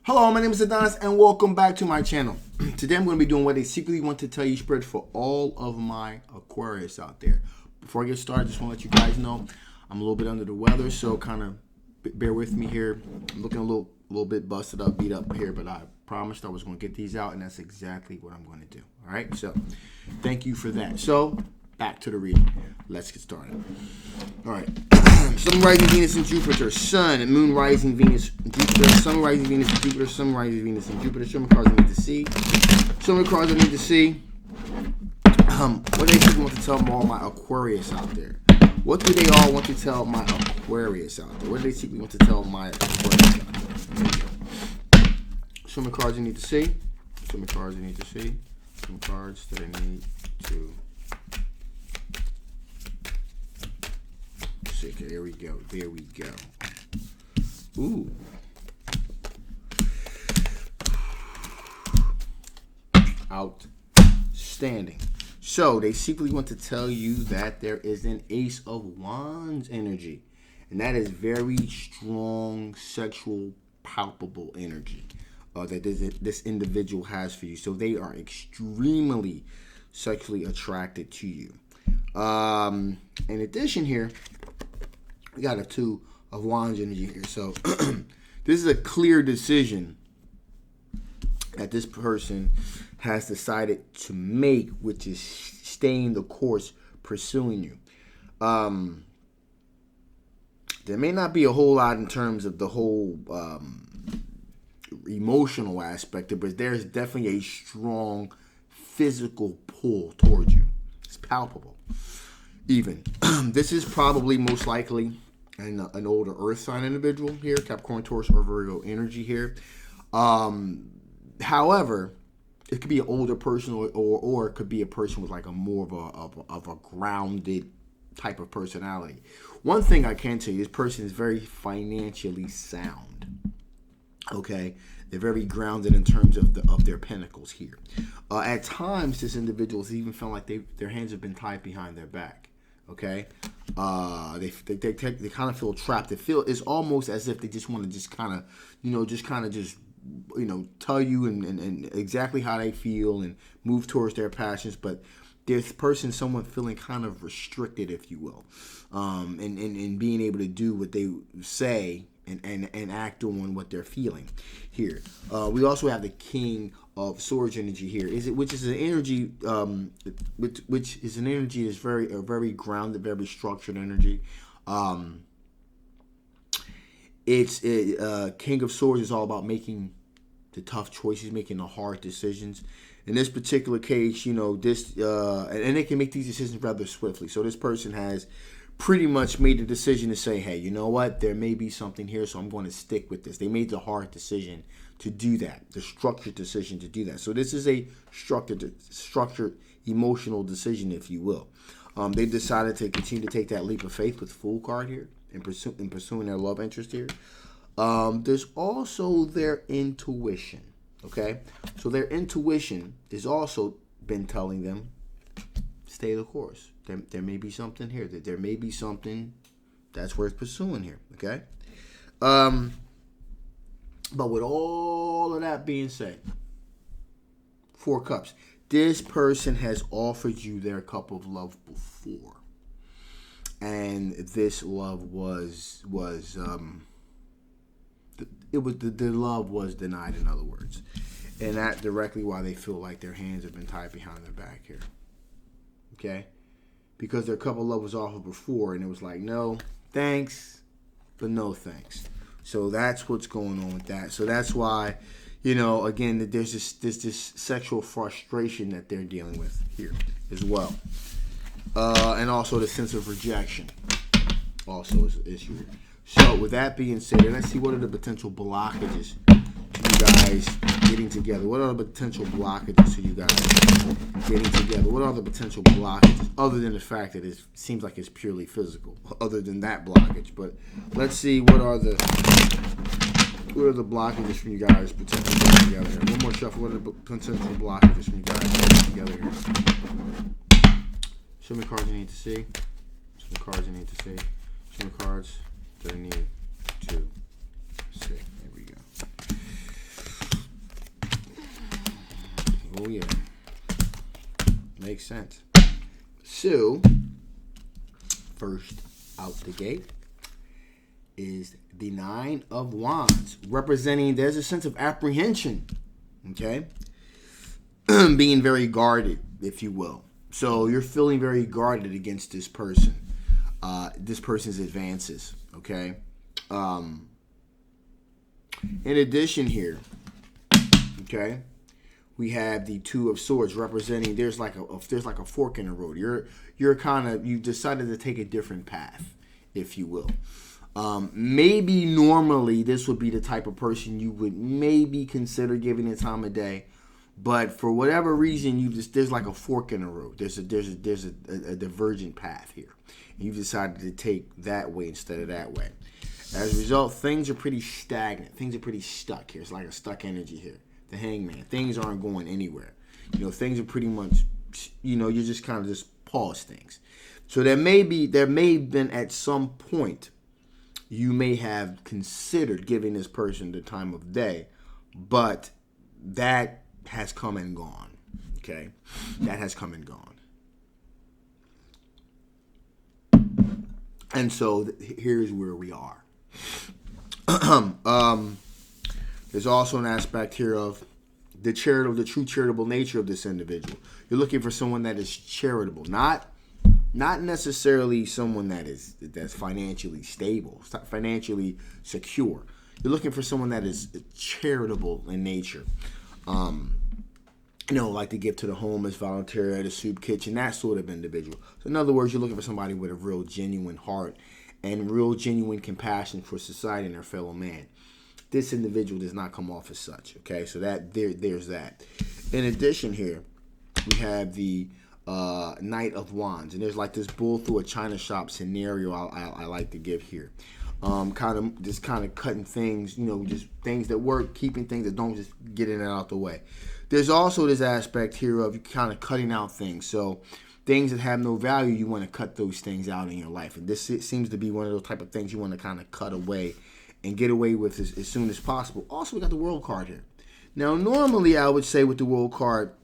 Hello, my name is Adonis and welcome back to my channel. Today I'm going to be doing what they secretly want to tell you spread for all of my Aquarius out there. Before I get started, I just want to let you guys know I'm a little bit under the weather, so kind of bear with me here. I'm looking a little bit busted up, beat up here, but I promised I was going to get these out, and that's exactly what I'm going to do. All right, so thank you for that. So back to the reading. Let's get started. All right. Sun, rising Venus, and Jupiter. Sun, Moon, rising Venus, Jupiter. Sun, rising Venus, and Jupiter. Sun, rising Venus, and Jupiter. Show me cards I need to see. Show me cards I need to see. What do they think want to tell all my Aquarius out there? What do they all want to tell my Aquarius out there? What do they secretly want to tell my Aquarius out there? Show me cards I need to see. Show me cards I need to see. Show me cards that I need to. Okay, there we go. There we go. Ooh. Outstanding. So they secretly want to tell you that there is an Ace of Wands energy. And that is very strong, sexual, palpable energy that this individual has for you. So they are extremely sexually attracted to you. In addition here, we got a Two of Wands energy here. So this is a clear decision that this person has decided to make, which is staying the course, pursuing you. There may not be a whole lot in terms of the whole emotional aspect of it, but there's definitely a strong physical pull towards you. It's palpable. Even this is probably most likely an older Earth sign individual here, Capricorn, Taurus, or Virgo energy here. However, it could be an older person, or it could be a person with like a more of a grounded type of personality. One thing I can tell you, this person is very financially sound. Okay, they're very grounded in terms of their pentacles here. At times, this individual has even felt like their hands have been tied behind their back. Okay, they kind of feel trapped. It's almost as if they just want to tell you and exactly how they feel and move towards their passions. But this person, someone feeling kind of restricted, if you will, and being able to do what they say and act on what they're feeling here. We also have the King of Swords energy here, which is an energy that's very grounded, very structured energy. King of Swords is all about making the tough choices, making the hard decisions. In this particular case, and they can make these decisions rather swiftly. So this person has pretty much made the decision to say, hey, you know what? There may be something here, so I'm going to stick with this. They made the hard decision to do that, the structured decision to do that. So this is a structured emotional decision, if you will. They decided to continue to take that leap of faith with Fool card here in pursuing their love interest here. There's also their intuition, okay? So their intuition has also been telling them, stay the course. There may be something here. There may be something that's worth pursuing here, okay? But with all of that being said, Four Cups. This person has offered you their cup of love before. And this love was the love was denied, in other words. And that directly why they feel like their hands have been tied behind their back here. Okay? Because their cup of love was offered before, and it was like, no, thanks, but no thanks. So that's what's going on with that. So that's why, again, there's this sexual frustration that they're dealing with here as well. And also the sense of rejection also is an issue. So with that being said, let's see what are the potential blockages to you guys getting together. What are the potential blockages to you guys getting together? What are the potential blockages other than the fact that it seems like it's purely physical, other than that blockage? But let's see what are the blockages from you guys potentially getting together here. One more shuffle. What are the potential blockages from you guys getting together here? Show me cards you need to see. Show me cards you need to see. Show me cards that I need to see. There we go. Oh, yeah. Makes sense. So, first out the gate is the Nine of Wands, representing there's a sense of apprehension, okay? Being very guarded, if you will. So you're feeling very guarded against this person, this person's advances, okay? In addition here, okay, we have the Two of Swords representing there's like a fork in the road. You've decided to take a different path, if you will. Maybe normally this would be the type of person you would maybe consider giving the time of day, but for whatever reason there's like a fork in the road. There's a divergent path here, and you've decided to take that way instead of that way. As a result, things are pretty stagnant. Things are pretty stuck here. It's like a stuck energy here. The Hangman. Things aren't going anywhere. Things are pretty much, you're just kind of just pause things. So there may have been at some point you may have considered giving this person the time of day, but that has come and gone. Okay? That has come and gone. And so here's where we are. There's also an aspect here of the true charitable nature of this individual. You're looking for someone that is charitable, not necessarily someone that's financially stable, financially secure. You're looking for someone that is charitable in nature. Like to give to the homeless, volunteer at a soup kitchen, that sort of individual. So in other words, you're looking for somebody with a real genuine heart and real genuine compassion for society and their fellow man. This individual does not come off as such. Okay, so there's that. In addition, here we have the Knight of Wands, and there's like this bull through a china shop scenario I like to give here. Kind of cutting things, just things that work, keeping things that don't, just getting it out the way. There's also this aspect here of kind of cutting out things. So things that have no value, you want to cut those things out in your life. And this seems to be one of those type of things you want to kind of cut away and get away with as soon as possible. Also, we got the World card here. Now, normally I would say with the World card,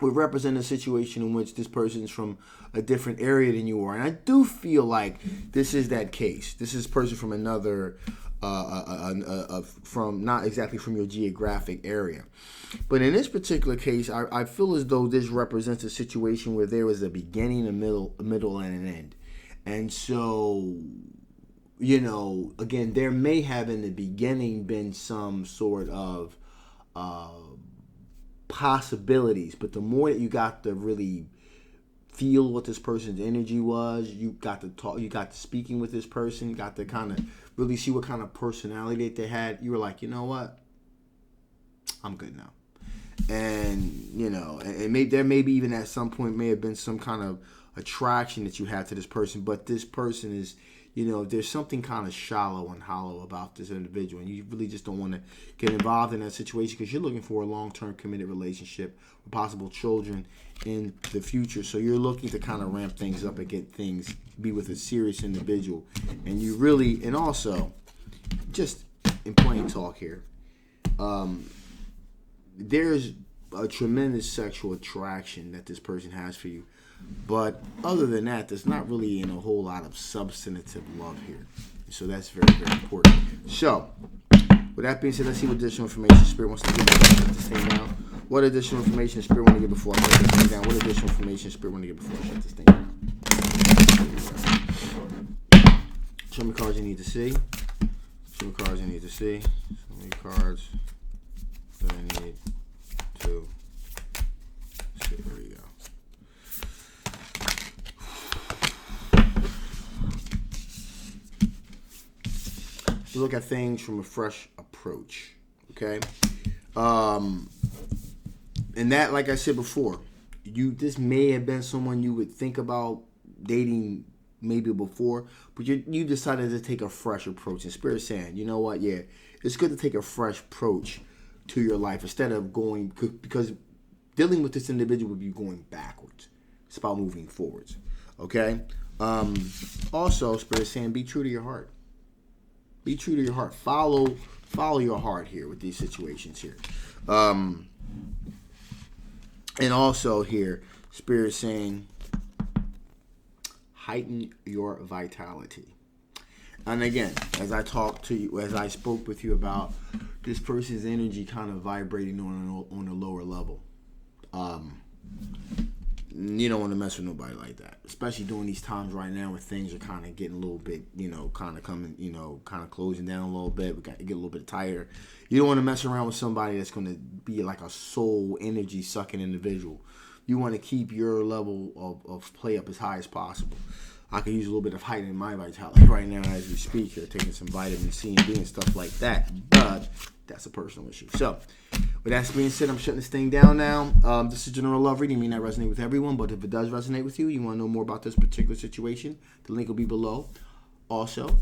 would represent a situation in which this person is from a different area than you are. And I do feel like this is that case. This is a person from another, from not exactly from your geographic area. But in this particular case, I feel as though this represents a situation where there is a beginning, a middle, and an end. And so, again, there may have in the beginning been some sort of possibilities, but the more that you got to really feel what this person's energy was, you got to talk, you got to speaking with this person, you got to kind of really see what kind of personality that they had, you were like, you know what, I'm good now. And there maybe even at some point may have been some kind of attraction that you had to this person, but this person is, there's something kind of shallow and hollow about this individual, and you really just don't want to get involved in that situation because you're looking for a long-term committed relationship with possible children in the future. So you're looking to kind of ramp things up and get things, be with a serious individual. And you really, and also, just in plain talk here, there's a tremendous sexual attraction that this person has for you. But other than that, there's not really a whole lot of substantive love here. So that's very, very important. So, with that being said, let's see what additional information Spirit wants to give before I shut this thing down. What additional information Spirit want to give before I shut this thing down? What additional information Spirit want to give before I shut this thing down? Show me cards you need to see. Show me cards you need to see. Show me cards that I need to see. There we go. To look at things from a fresh approach, okay? And that, like I said before, this may have been someone you would think about dating maybe before, but you decided to take a fresh approach. And Spirit's saying, you know what, yeah, it's good to take a fresh approach to your life instead of going, because dealing with this individual would be going backwards. It's about moving forwards, okay? Also, Spirit's saying, be true to your heart. Be true to your heart. Follow your heart here with these situations here. And also here, Spirit saying, heighten your vitality. And again, as I talked to you, as I spoke with you about this person's energy kind of vibrating on a lower level, you don't want to mess with nobody like that, especially during these times right now where things are kind of getting a little bit, kind of coming, kind of closing down a little bit. We got to get a little bit tighter. You don't want to mess around with somebody that's going to be like a soul energy sucking individual. You want to keep your level of play up as high as possible. I could use a little bit of height in my vitality right now as we speak here, taking some vitamin C and D and stuff like that. But that's a personal issue. So, with that being said, I'm shutting this thing down now. This is general love reading. It may not resonate with everyone, but if it does resonate with you, you want to know more about this particular situation, the link will be below. Also,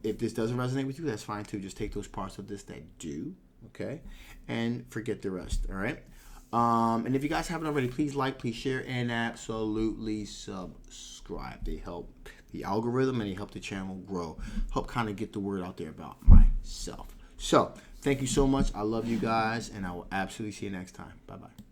if this doesn't resonate with you, that's fine too. Just take those parts of this that do, okay, and forget the rest. All right. And if you guys haven't already, please like, please share, and absolutely subscribe. They help the algorithm and they help the channel grow. Help kind of get the word out there about myself. So, thank you so much. I love you guys, and I will absolutely see you next time. Bye-bye.